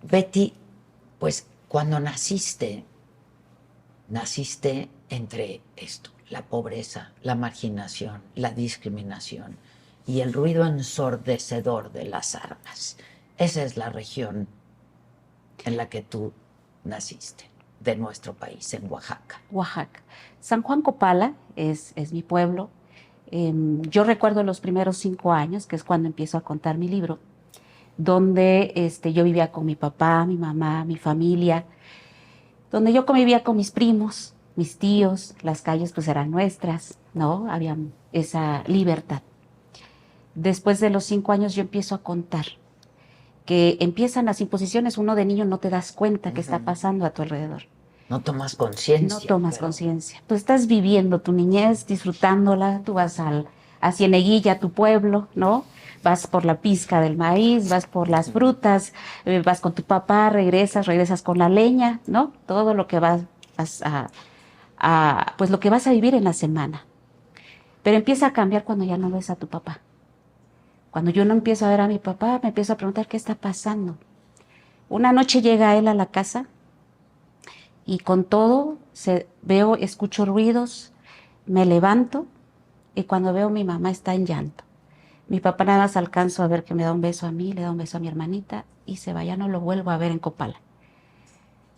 Betty, pues cuando naciste entre esto, la pobreza, la marginación, la discriminación y el ruido ensordecedor de las armas. Esa es la región en la que tú naciste, de nuestro país, en Oaxaca. Oaxaca. San Juan Copala es mi pueblo. Yo recuerdo los primeros 5 años, que es cuando empiezo a contar mi libro, donde yo vivía con mi papá, mi mamá, mi familia, donde yo convivía con mis primos, mis tíos, las calles pues eran nuestras, ¿no? Había esa libertad. Después de los 5 años yo empiezo a contar que empiezan las imposiciones, uno de niño no te das cuenta que está pasando a tu alrededor. No tomas conciencia. No tomas conciencia. Tú estás viviendo tu niñez, disfrutándola, tú vas a Cieneguilla, a tu pueblo, ¿no? Vas por la pizca del maíz, vas por las frutas, vas con tu papá, regresas con la leña, ¿no? Todo lo que pues lo que vas a vivir en la semana. Pero empieza a cambiar cuando ya no ves a tu papá. Cuando yo no empiezo a ver a mi papá, me empiezo a preguntar qué está pasando. Una noche llega él a la casa y con todo escucho ruidos, me levanto y cuando veo a mi mamá está en llanto. Mi papá nada más alcanzo a ver que me da un beso a mí, le da un beso a mi hermanita y se va, ya no lo vuelvo a ver en Copala.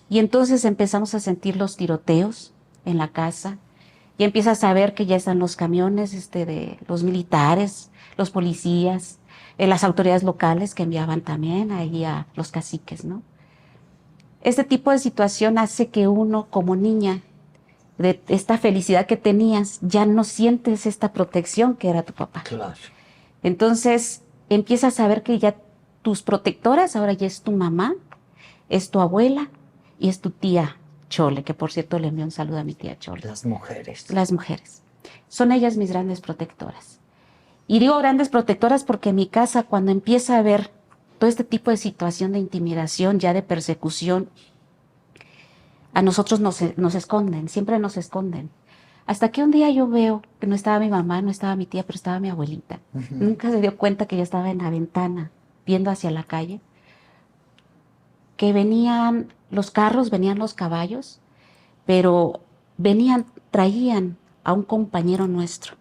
Y entonces empezamos a sentir los tiroteos en la casa y empiezas a ver que ya están los camiones de los militares, los policías, las autoridades locales que enviaban también ahí a los caciques, ¿no? Este tipo de situación hace que uno como niña, de esta felicidad que tenías, ya no sientes esta protección que era tu papá. Claro. Entonces empiezas a ver que ya tus protectoras ahora ya es tu mamá, es tu abuela y es tu tía Chole, que por cierto le envío un saludo a mi tía Chole. Las mujeres. Las mujeres. Son ellas mis grandes protectoras. Y digo grandes protectoras porque en mi casa, cuando empieza a ver todo este tipo de situación de intimidación, ya de persecución, a nosotros nos esconden, siempre nos esconden. Hasta que un día yo veo que no estaba mi mamá, no estaba mi tía, pero estaba mi abuelita. Nunca se dio cuenta que yo estaba en la ventana, viendo hacia la calle, que venían los carros, venían los caballos, pero traían a un compañero nuestro.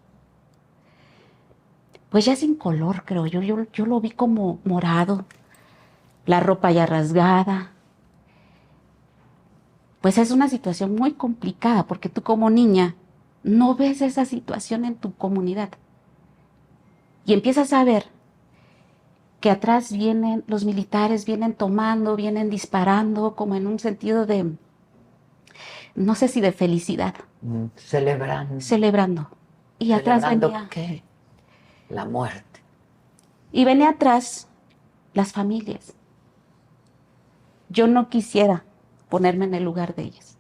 Pues ya sin color, creo yo lo vi como morado, la ropa ya rasgada. Pues es una situación muy complicada porque tú como niña no ves esa situación en tu comunidad. Y empiezas a ver que atrás vienen los militares, vienen tomando, vienen disparando, como en un sentido de, no sé si de felicidad. Celebrando. Celebrando. Y atrás venía... ¿Qué? La muerte. Y venía atrás las familias. Yo no quisiera ponerme en el lugar de ellas.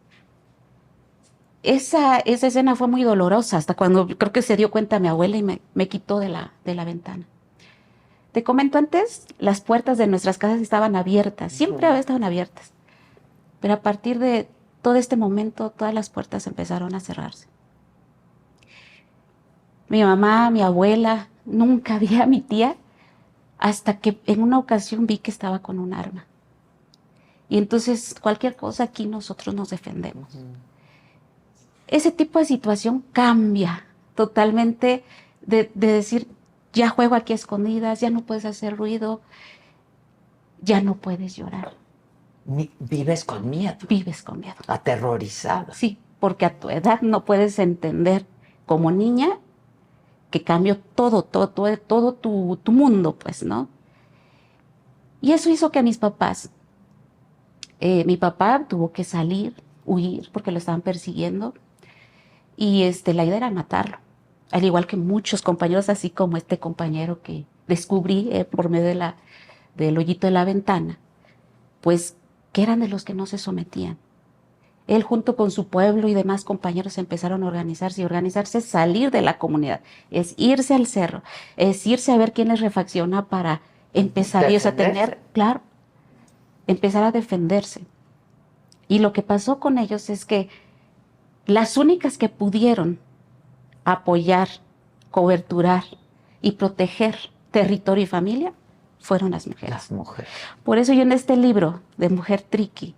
Esa escena fue muy dolorosa, hasta cuando creo que se dio cuenta mi abuela y me quitó de la ventana. Te comento antes, las puertas de nuestras casas estaban abiertas, siempre estaban abiertas. Pero a partir de todo este momento, todas las puertas empezaron a cerrarse. Mi mamá, mi abuela, nunca vi a mi tía, hasta que en una ocasión vi que estaba con un arma. Y entonces cualquier cosa aquí nosotros nos defendemos. Ese tipo de situación cambia totalmente de decir, ya juego aquí a escondidas, ya no puedes hacer ruido, ya no puedes llorar. Vives con miedo. Vives con miedo. Aterrorizada. Sí, porque a tu edad no puedes entender como niña que cambió todo tu mundo, pues, ¿no? Y eso hizo que a mis papás, mi papá tuvo que salir, huir, porque lo estaban persiguiendo, y la idea era matarlo, al igual que muchos compañeros, así como este compañero que descubrí por medio del hoyito de la ventana, pues que eran de los que no se sometían. Él junto con su pueblo y demás compañeros empezaron a organizarse, salir de la comunidad, es irse al cerro, es irse a ver quién les refacciona para empezar ellos a tener, claro, empezar a defenderse. Y lo que pasó con ellos es que las únicas que pudieron apoyar, coberturar y proteger territorio y familia fueron las mujeres. Las mujeres. Por eso yo en este libro de Mujer Triqui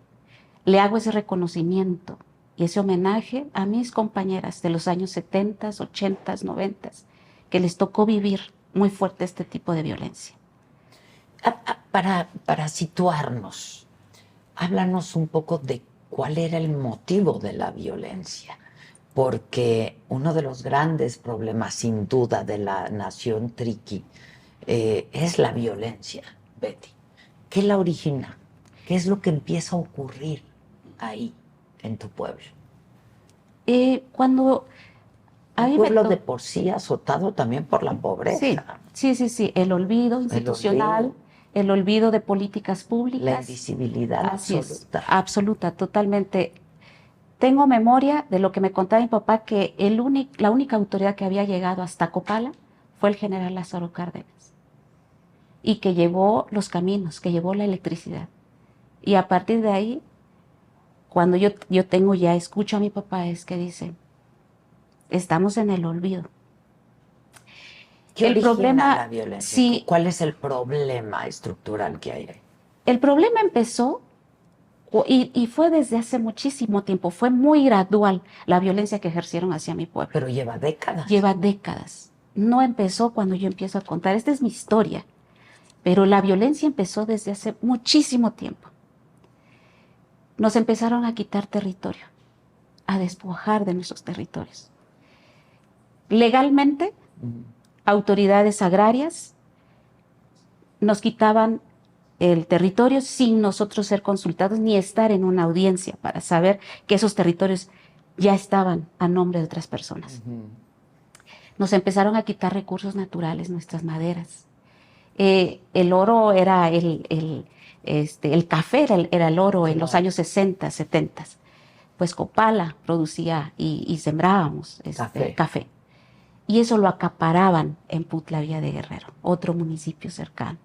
le hago ese reconocimiento y ese homenaje a mis compañeras de los años 70, 80, 90, que les tocó vivir muy fuerte este tipo de violencia. Para situarnos, háblanos un poco de cuál era el motivo de la violencia, porque uno de los grandes problemas, sin duda, de la nación triqui es la violencia, Betty. ¿Qué la origina? ¿Qué es lo que empieza a ocurrir ahí, en tu pueblo? Cuando Un pueblo de por sí azotado también por la pobreza. Sí. El olvido institucional, el olvido de políticas públicas. La invisibilidad absoluta. Absoluta, totalmente. Tengo memoria de lo que me contaba mi papá, que la única autoridad que había llegado hasta Copala fue el general Lázaro Cárdenas. Y que llevó los caminos, que llevó la electricidad. Y a partir de ahí, cuando yo escucho a mi papá, es que dice, estamos en el olvido. ¿Qué origina la violencia? Sí, ¿cuál es el problema estructural que hay ahí? El problema empezó y fue desde hace muchísimo tiempo, fue muy gradual la violencia que ejercieron hacia mi pueblo. Pero lleva décadas. Lleva décadas. No empezó cuando yo empiezo a contar, esta es mi historia, pero la violencia empezó desde hace muchísimo tiempo. Nos empezaron a quitar territorio, a despojar de nuestros territorios. Legalmente, autoridades agrarias nos quitaban el territorio sin nosotros ser consultados ni estar en una audiencia para saber que esos territorios ya estaban a nombre de otras personas. Nos empezaron a quitar recursos naturales, nuestras maderas. El oro era el café era el oro en los años 60, 70. Pues Copala producía y sembrábamos café. Y eso lo acaparaban en Putla Villa de Guerrero, otro municipio cercano.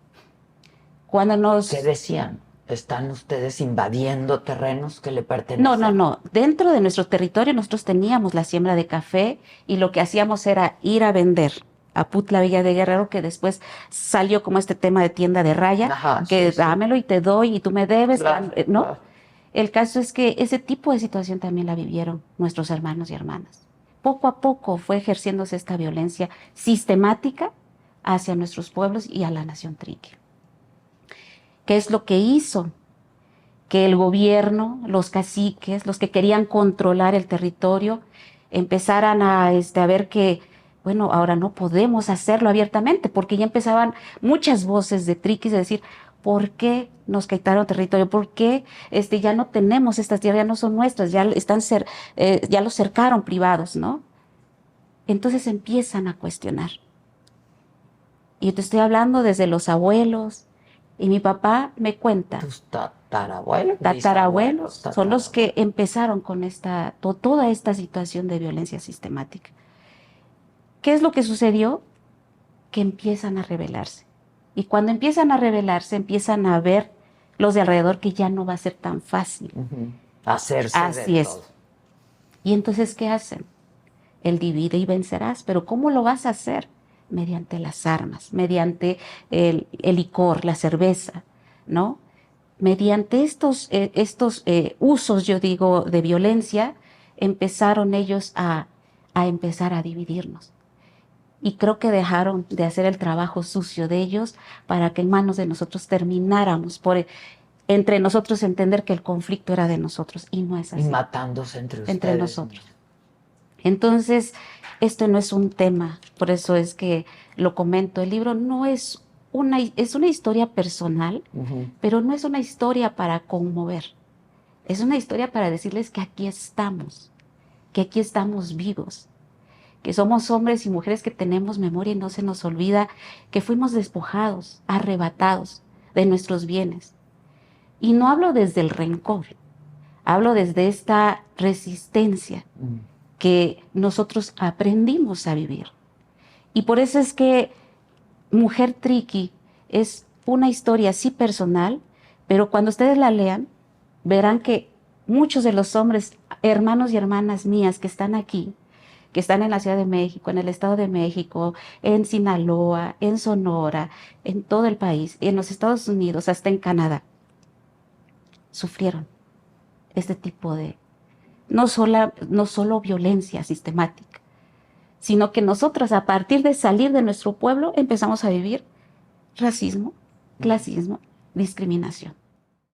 ¿Qué decían? ¿Están ustedes invadiendo terrenos que le pertenecen? No. Dentro de nuestro territorio nosotros teníamos la siembra de café y lo que hacíamos era ir a vender a Putla Villa de Guerrero, que después salió como este tema de tienda de raya, que dámelo y te doy y tú me debes, ¿no? Claro. El caso es que ese tipo de situación también la vivieron nuestros hermanos y hermanas. Poco a poco fue ejerciéndose esta violencia sistemática hacia nuestros pueblos y a la nación triqui. ¿Qué es lo que hizo? Que el gobierno, los caciques, los que querían controlar el territorio, empezaran a ver que, bueno, ahora no podemos hacerlo abiertamente, porque ya empezaban muchas voces de triquis de decir, ¿por qué nos quitaron territorio? ¿Por qué ya no tenemos estas tierras, ya no son nuestras, ya los cercaron privados, ¿no? Entonces empiezan a cuestionar. Y te estoy hablando desde los abuelos, y mi papá me cuenta. ¿Tus tatarabuelos? Tatarabuelos son los que empezaron con toda esta situación de violencia sistemática. ¿Qué es lo que sucedió? Que empiezan a rebelarse. Y cuando empiezan a rebelarse, empiezan a ver los de alrededor que ya no va a ser tan fácil. Hacerse Así de es. todo. Y entonces, ¿qué hacen? El divide y vencerás. ¿Pero cómo lo vas a hacer? Mediante las armas, mediante el licor, la cerveza, ¿no? Mediante estos usos, yo digo, de violencia, empezaron ellos a empezar a dividirnos. Y creo que dejaron de hacer el trabajo sucio de ellos para que en manos de nosotros termináramos por entre nosotros entender que el conflicto era de nosotros y no es así. Y matándose entre ustedes. Entre nosotros. Entonces, esto no es un tema, por eso es que lo comento. El libro no es una historia personal, pero no es una historia para conmover. Es una historia para decirles que aquí estamos vivos, que somos hombres y mujeres que tenemos memoria y no se nos olvida que fuimos despojados, arrebatados de nuestros bienes. Y no hablo desde el rencor, hablo desde esta resistencia que nosotros aprendimos a vivir. Y por eso es que Mujer Triqui es una historia sí personal, pero cuando ustedes la lean, verán que muchos de los hombres, hermanos y hermanas mías que están aquí, que están en la Ciudad de México, en el Estado de México, en Sinaloa, en Sonora, en todo el país, en los Estados Unidos, hasta en Canadá, sufrieron este tipo de, no solo violencia sistemática, sino que nosotros, a partir de salir de nuestro pueblo, empezamos a vivir racismo, clasismo, discriminación.